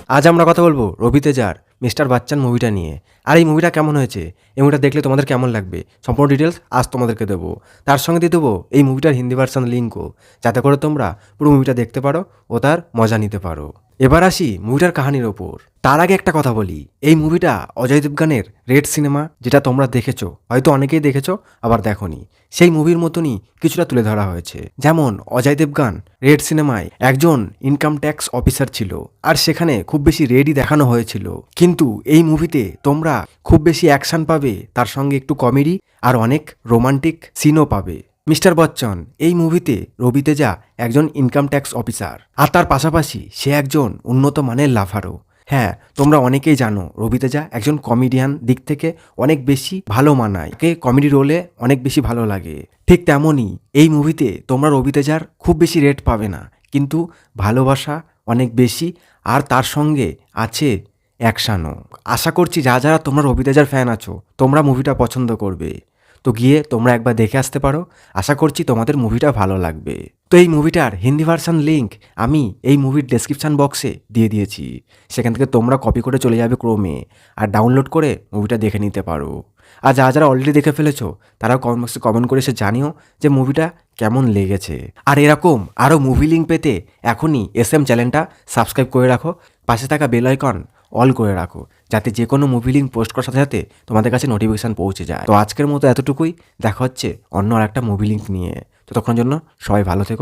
আজ আমরা কথা বলবো রবি তেজার মিস্টার বাচ্চান মুভিটা নিয়ে। আর এই মুভিটা কেমন হয়েছে, এই মুভিটা দেখলে তোমাদের কেমন লাগবে, সম্পূর্ণ ডিটেলস আজ তোমাদেরকে দেবো। তার সঙ্গে দিয়ে দেবো এই মুভিটার হিন্দি ভার্সন লিঙ্কও, যাতে করে তোমরা পুরো মুভিটা দেখতে পারো ও তার মজা নিতে পারো। এবার আসি মুভিটার কাহিনীর ওপর। তার আগে একটা কথা বলি, এই মুভিটা অজয় দেবগানের রেড সিনেমা, যেটা তোমরা দেখেছো, হয়তো অনেকেই দেখেছো আবার দেখোনি, সেই মুভির মতনই কিছুটা তুলে ধরা হয়েছে। যেমন অজয় দেবগান রেড সিনেমায় একজন ইনকাম ট্যাক্স অফিসার ছিল, আর সেখানে খুব বেশি রেডই দেখানো হয়েছিল। কিন্তু এই মুভিতে তোমরা খুব বেশি অ্যাকশন পাবে, তার সঙ্গে একটু কমেডি আর অনেক রোমান্টিক সিনও পাবে। মিস্টার বচ্চন এই মুভিতে রবি তেজা একজন ইনকাম ট্যাক্স অফিসার, আর তার পাশাপাশি সে একজন উন্নত মানের লাফারও। হ্যাঁ, তোমরা অনেকেই জানো রবি তেজা একজন কমেডিয়ান দিক থেকে অনেক বেশি ভালো মানায়, কে কমেডি রোলে অনেক বেশি ভালো লাগে। ঠিক তেমনই এই মুভিতে তোমরা রবি তেজার খুব বেশি রেট পাবে না, কিন্তু ভালোবাসা অনেক বেশি, আর তার সঙ্গে আছে অ্যাকশানও। আশা করছি যারা তোমরা রবি তেজার ফ্যান আছো, তোমরা মুভিটা পছন্দ করবে। তো গিয়ে তোমরা একবার দেখে আসতে পারো, আশা করছি তোমাদের মুভিটা ভালো লাগবে। তো এই মুভিটার হিন্দি ভার্সন লিঙ্ক আমি এই মুভির ডেসক্রিপশান বক্সে দিয়ে দিয়েছি, সেখান থেকে তোমরা কপি করে চলে যাবে ক্রোমে, আর ডাউনলোড করে মুভিটা দেখে নিতে পারো। আর যারা অলরেডি দেখে ফেলেছো তারা কমেন্ট বক্সে কমেন্ট করে এসে জানিও যে মুভিটা কেমন লেগেছে। আর এরকম আরও মুভি লিঙ্ক পেতে এখনই SM চ্যানেলটা সাবস্ক্রাইব করে রাখো, পাশে থাকা বেল আইকন অল করে রাখো, যাতে যে কোনো মুভি লিঙ্ক পোস্ট করার সাথে সাথে তোমাদের কাছে নোটিফিকেশান পৌঁছে যায়। তো আজকের মতো এতটুকুই, দেখা হচ্ছে অন্য আর একটা মুভি লিঙ্ক নিয়ে। ততক্ষণ জন্য সবাই ভালো থেকো।